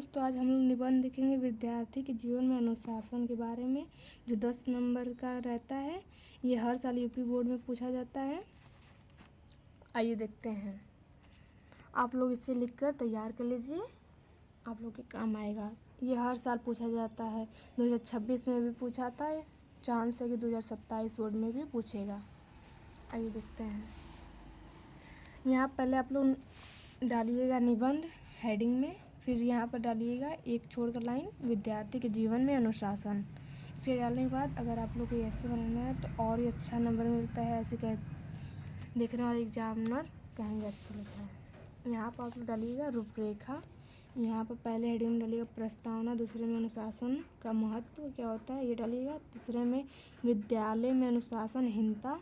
दोस्तों, आज हम लोग निबंध देखेंगे विद्यार्थी के जीवन में अनुशासन के बारे में, जो 10 नंबर का रहता है। ये हर साल यूपी बोर्ड में पूछा जाता है। आइए देखते हैं। आप लोग इसे लिखकर तैयार कर लीजिए, आप लोग के काम आएगा। ये हर साल पूछा जाता है। 2026 में भी पूछा था, चांस है कि 2027 बोर्ड में भी पूछेगा। आइए देखते हैं। यहाँ पहले आप लोग डालिएगा निबंध हेडिंग में, फिर यहाँ पर डालिएगा एक छोड़कर लाइन विद्यार्थी के जीवन में अनुशासन। इसे डालने के बाद अगर आप लोग को ऐसे बनाना है तो और ही अच्छा नंबर मिलता है। ऐसे कह देखने वाले एग्जामिनर कहेंगे अच्छा लिखा है। यहाँ पर आप लोग डालिएगा रूपरेखा। यहाँ पर पहले हेडिंग में डालिएगा प्रस्तावना, दूसरे में अनुशासन का महत्व क्या होता है ये डालिएगा, तीसरे में विद्यालय में अनुशासनहीनता,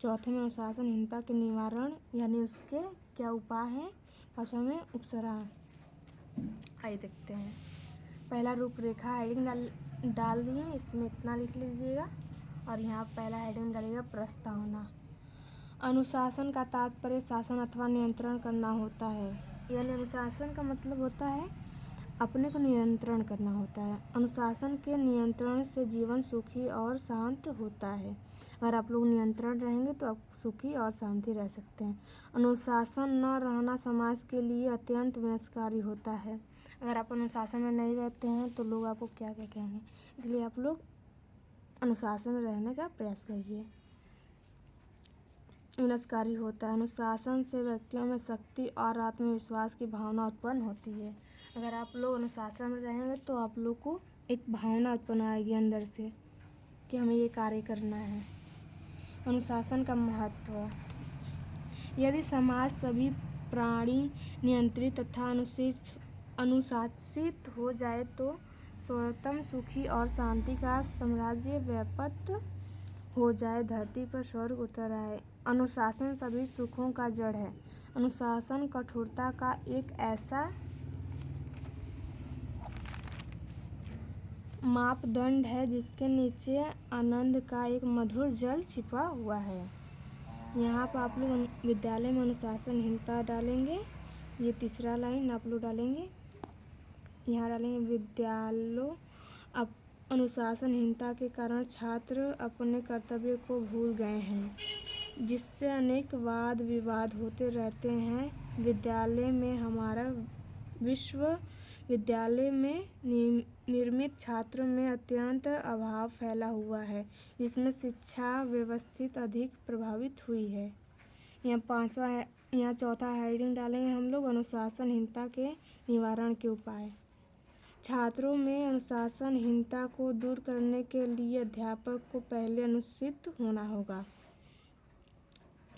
चौथे में अनुशासनहीनता के निवारण यानी उसके क्या उपाय हैं, पाँचवा में उपसर्ग। आइए देखते हैं। पहला रूपरेखा हेडिंग डाल दिए, इसमें इतना लिख लीजिएगा। और यहाँ पहला हेडिंग डालिएगा प्रस्तावना। अनुशासन का तात्पर्य शासन अथवा नियंत्रण करना होता है। यानी अनुशासन का मतलब होता है अपने को नियंत्रण करना होता है। अनुशासन के नियंत्रण से जीवन सुखी और शांत होता है। अगर आप लोग नियंत्रण रहेंगे तो आप सुखी और शांति रह सकते हैं। अनुशासन न रहना समाज के लिए अत्यंत विनाशकारी होता है। अगर आप अनुशासन में नहीं रहते हैं तो लोग आपको क्या क्या कहेंगे, इसलिए आप लोग अनुशासन में रहने का प्रयास कीजिए। विनाशकारी होता है। अनुशासन से व्यक्तियों में शक्ति और आत्मविश्वास की भावना उत्पन्न होती है। अगर आप लोग अनुशासन में रहेंगे तो आप लोग को एक भावना उत्पन्न आएगी अंदर से कि हमें ये कार्य करना है। अनुशासन का महत्व। यदि समाज सभी प्राणी नियंत्रित तथा अनुशासित हो जाए तो सर्वोत्तम सुखी और शांति का साम्राज्य व्याप्त हो जाए, धरती पर स्वर्ग उतर आए। अनुशासन सभी सुखों का जड़ है। अनुशासन कठोरता का एक ऐसा मापदंड है जिसके नीचे आनंद का एक मधुर जल छिपा हुआ है। यहाँ पर आप लोग विद्यालय में अनुशासनहीनता डालेंगे। ये तीसरा लाइन आप लोग डालेंगे। यहाँ डालेंगे विद्यालयों अब अनुशासनहीनता के कारण छात्र अपने कर्तव्य को भूल गए हैं, जिससे अनेक वाद विवाद होते रहते हैं। विद्यालय में हमारा विश्वविद्यालय में निर्मित छात्रों में अत्यंत अभाव फैला हुआ है, जिसमें शिक्षा व्यवस्थित अधिक प्रभावित हुई है। यहाँ चौथा हेडिंग डालेंगे हम लोग अनुशासनहीनता के निवारण के उपाय। छात्रों में अनुशासनहीनता को दूर करने के लिए अध्यापक को पहले अनुशासित होना होगा।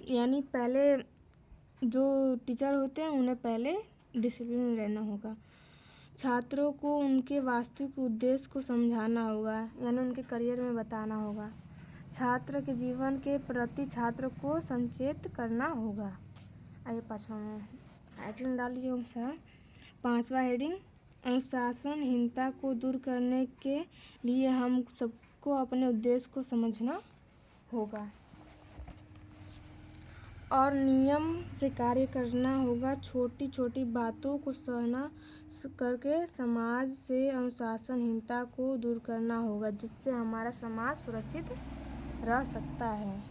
यानी पहले जो टीचर होते हैं उन्हें पहले डिसिप्लिन में रहना होगा। छात्रों को उनके वास्तविक उद्देश्य को समझाना होगा, यानी उनके करियर में बताना होगा। छात्र के जीवन के प्रति छात्र को सचेत करना होगा। आइए पाँचवा में हेडिंग डालिए सर। पाँचवा हेडिंग अनुशासनहीनता को दूर करने के लिए हम सबको अपने उद्देश्य को समझना होगा और नियम से कार्य करना होगा। छोटी छोटी बातों को सहना करके समाज से अनुशासनहीनता को दूर करना होगा, जिससे हमारा समाज सुरक्षित रह सकता है।